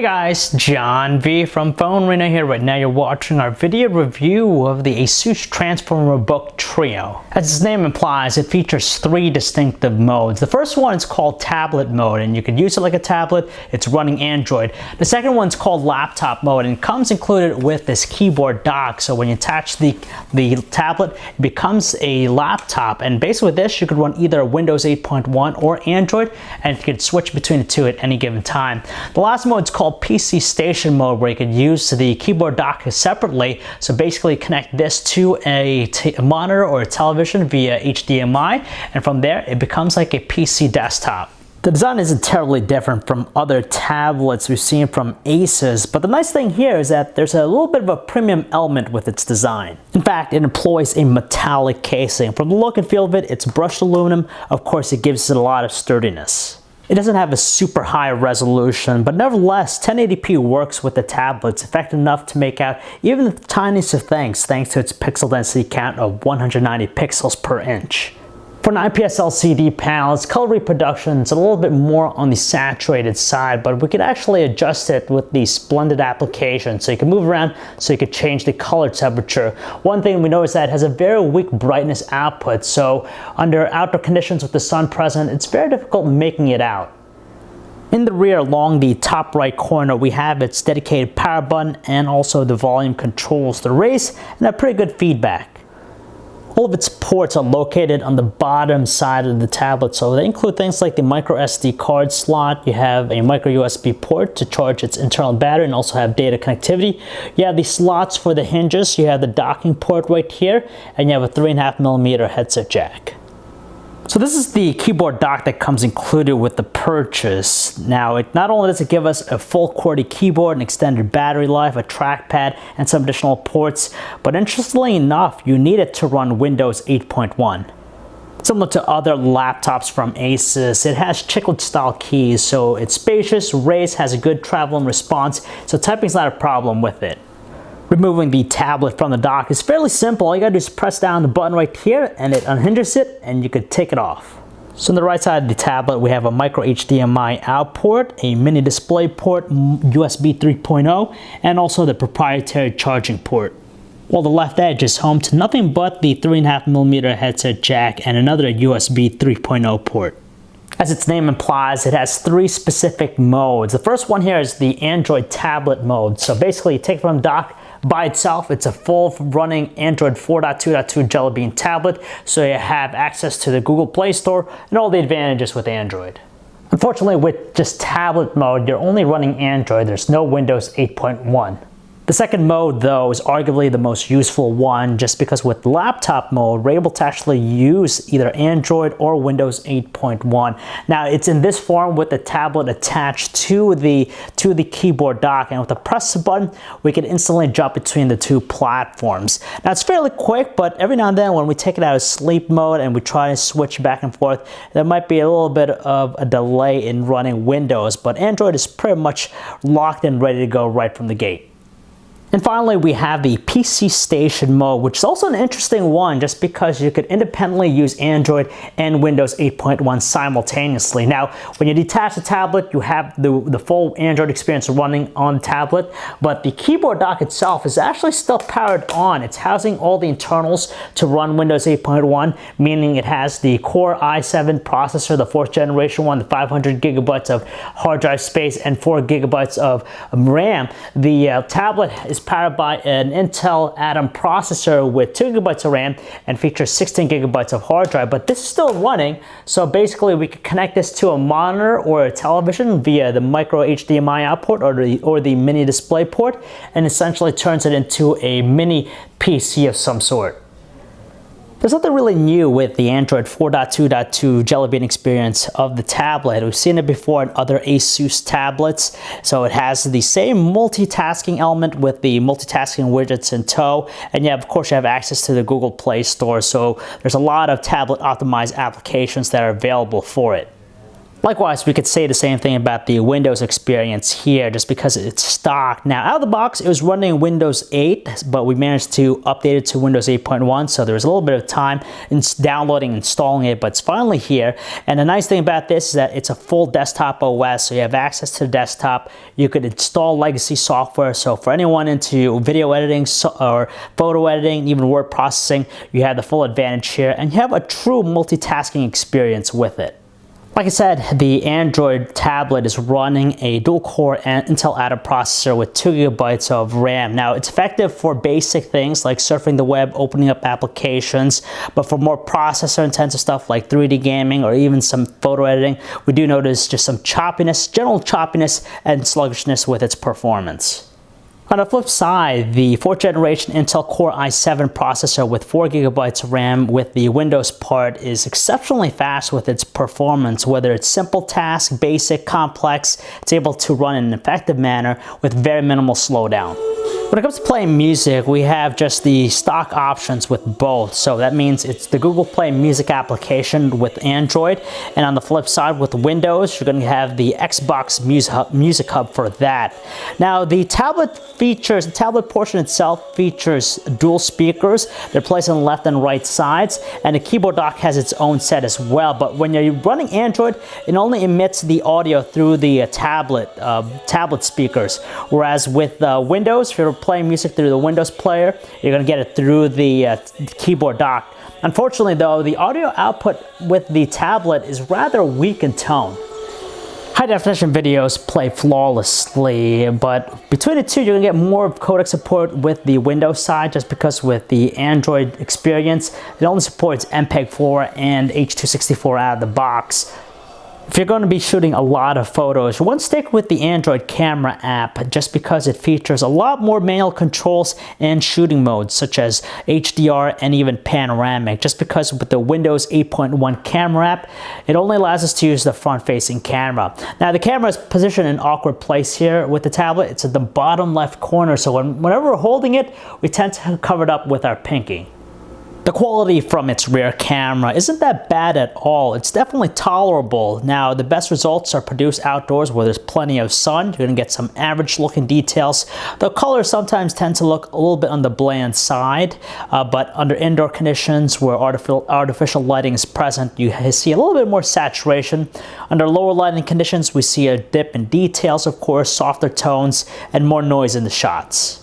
Guys, John V from Phone Reno here. Right now you're watching our video review of the Asus Transformer Book Trio. As its name implies, it features three distinctive modes. The first one is called tablet mode, and you can use it like a tablet. It's running Android. The second one's called laptop mode, and it comes included with this keyboard dock. So when you attach the tablet, it becomes a laptop, and basically with this you could run either Windows 8.1 or Android, and you could switch between the two at any given time. The last mode is called PC station mode, where you could use the keyboard dock separately. So basically connect this to a monitor or a television via HDMI, and from there it becomes like a PC desktop. The design isn't terribly different from other tablets we've seen from Asus, but the nice thing here is that there's a little bit of a premium element with its design. In fact, it employs a metallic casing. From the look and feel of it, it's brushed aluminum. Of course, it gives it a lot of sturdiness. It doesn't have a super high resolution, but nevertheless, 1080p works with the tablet. It's effective enough to make out even the tiniest of things thanks to its pixel density count of 190 pixels per inch. For an IPS LCD panel, its color reproduction is a little bit more on the saturated side, but we could actually adjust it with the splendid application. So you can move around, so you could change the color temperature. One thing we notice that it has a very weak brightness output, so under outdoor conditions with the sun present, it's very difficult making it out. In the rear, along the top right corner, we have its dedicated power button and also the volume controls the race, and have pretty good feedback. All of its ports are located on the bottom side of the tablet, so they include things like the micro SD card slot. You have a micro USB port to charge its internal battery and also have data connectivity. You have the slots for the hinges. You have the docking port right here, and you have a 3.5mm headset jack. So this is the keyboard dock that comes included with the purchase. Now, not only does it give us a full QWERTY keyboard, an extended battery life, a trackpad, and some additional ports, but interestingly enough, you need it to run Windows 8.1. Similar to other laptops from Asus, it has chiclet style keys, so it's spacious, raised, has a good travel and response, so typing is not a problem with it. Removing the tablet from the dock is fairly simple. All you gotta do is press down the button right here and it unhinges it, and you could take it off. So on the right side of the tablet, we have a micro HDMI out port, a mini display port, USB 3.0, and also the proprietary charging port. While the left edge is home to nothing but the 3.5mm headset jack and another USB 3.0 port. As its name implies, it has three specific modes. The first one here is the Android tablet mode. So basically, you take it from the dock. By itself, it's a full running Android 4.2.2 Jelly Bean tablet, so you have access to the Google Play Store and all the advantages with Android. Unfortunately, with just tablet mode, you're only running Android. There's no Windows 8.1. The second mode, though, is arguably the most useful one, just because with laptop mode, we're able to actually use either Android or Windows 8.1. Now, it's in this form with the tablet attached to the keyboard dock, and with the press button, we can instantly jump between the two platforms. Now, it's fairly quick, but every now and then when we take it out of sleep mode and we try to switch back and forth, there might be a little bit of a delay in running Windows, but Android is pretty much locked and ready to go right from the gate. And finally, we have the PC station mode, which is also an interesting one just because you could independently use Android and Windows 8.1 simultaneously. Now, when you detach the tablet, you have the full Android experience running on the tablet, but the keyboard dock itself is actually still powered on. It's housing all the internals to run Windows 8.1, meaning it has the Core i7 processor, the 4th generation one, the 500 gigabytes of hard drive space, and 4 gigabytes of RAM. The tablet is powered by an Intel Atom processor with 2 gigabytes of RAM and features 16 gigabytes of hard drive, but this is still running, so basically we could connect this to a monitor or a television via the micro HDMI output or the mini display port, and essentially turns it into a mini PC of some sort. There's nothing really new with the Android 4.2.2 Jelly Bean experience of the tablet. We've seen it before in other Asus tablets. So it has the same multitasking element with the multitasking widgets in tow. And yeah, of course, you have access to the Google Play Store. So there's a lot of tablet optimized applications that are available for it. Likewise, we could say the same thing about the Windows experience here, just because it's stock. Now, out of the box, it was running Windows 8, but we managed to update it to Windows 8.1, so there was a little bit of time in downloading and installing it, but it's finally here. And the nice thing about this is that it's a full desktop OS, so you have access to the desktop. You could install legacy software, so for anyone into video editing or photo editing, even word processing, you have the full advantage here, and you have a true multitasking experience with it. Like I said, the Android tablet is running a dual-core Intel Atom processor with 2 GB of RAM. Now, it's effective for basic things like surfing the web, opening up applications, but for more processor-intensive stuff like 3D gaming or even some photo editing, we do notice just some choppiness, general choppiness and sluggishness with its performance. On the flip side, the 4th generation Intel Core i7 processor with 4 GB of RAM with the Windows part is exceptionally fast with its performance. Whether it's simple task, basic, complex, it's able to run in an effective manner with very minimal slowdown. When it comes to playing music, we have just the stock options with both. So that means it's the Google Play Music application with Android. And on the flip side with Windows, you're going to have the Xbox Music Hub for that. Now, the tablet portion itself features dual speakers. They're placed on the left and right sides. And the keyboard dock has its own set as well. But when you're running Android, it only emits the audio through the tablet speakers. Whereas with Windows, if you're playing music through the Windows player, you're going to get it through the keyboard dock. Unfortunately though, the audio output with the tablet is rather weak in tone. High definition videos play flawlessly, but between the two, you're gonna get more codec support with the Windows side, just because with the Android experience, it only supports MPEG-4 and H.264 out of the box. If you're going to be shooting a lot of photos, you want to stick with the Android camera app just because it features a lot more manual controls and shooting modes such as HDR and even panoramic. Just because with the Windows 8.1 camera app, it only allows us to use the front-facing camera. Now, the camera is positioned in an awkward place here with the tablet. It's at the bottom left corner, so whenever we're holding it, we tend to cover it up with our pinky. The quality from its rear camera isn't that bad at all. It's definitely tolerable. Now, the best results are produced outdoors where there's plenty of sun. You're gonna get some average looking details. The colors sometimes tend to look a little bit on the bland side, but under indoor conditions where artificial lighting is present, you see a little bit more saturation. Under lower lighting conditions, we see a dip in details, of course, softer tones, and more noise in the shots.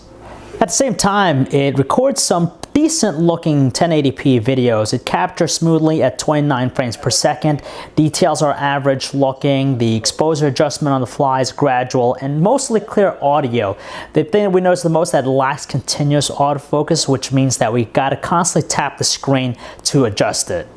At the same time, it records some decent looking 1080p videos. It captures smoothly at 29 frames per second. Details are average looking. The exposure adjustment on the fly is gradual and mostly clear audio. The thing that we notice the most is that it lacks continuous autofocus, which means that we gotta constantly tap the screen to adjust it.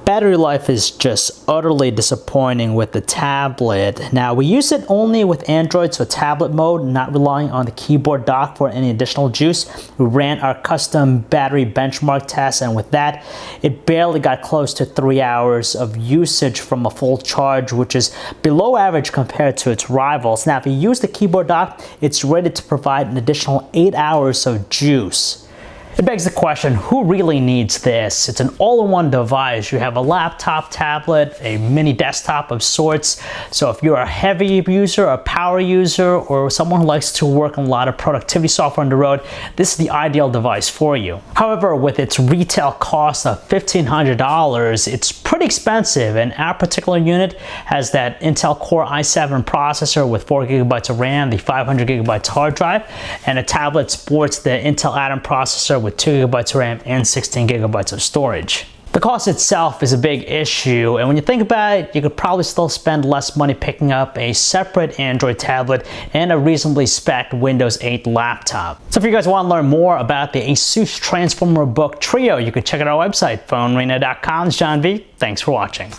Battery life is just utterly disappointing with the tablet. Now, we use it only with Android, so tablet mode, not relying on the keyboard dock for any additional juice. We ran our custom battery benchmark test, and with that, it barely got close to 3 hours of usage from a full charge, which is below average compared to its rivals. Now, if you use the keyboard dock, it's rated to provide an additional 8 hours of juice. It begs the question, who really needs this? It's an all-in-one device. You have a laptop, tablet, a mini desktop of sorts. So if you're a heavy user, a power user, or someone who likes to work on a lot of productivity software on the road, this is the ideal device for you. However, with its retail cost of $1,500, it's pretty expensive, and our particular unit has that Intel Core i7 processor with 4 GB of RAM, the 500 GB hard drive, and a tablet sports the Intel Atom processor with 2 GB of RAM and 16 GB of storage. The cost itself is a big issue, and when you think about it, you could probably still spend less money picking up a separate Android tablet and a reasonably spec'd Windows 8 laptop. So if you guys want to learn more about the Asus Transformer Book Trio, you can check out our website, phonearena.com. It's John V. Thanks for watching.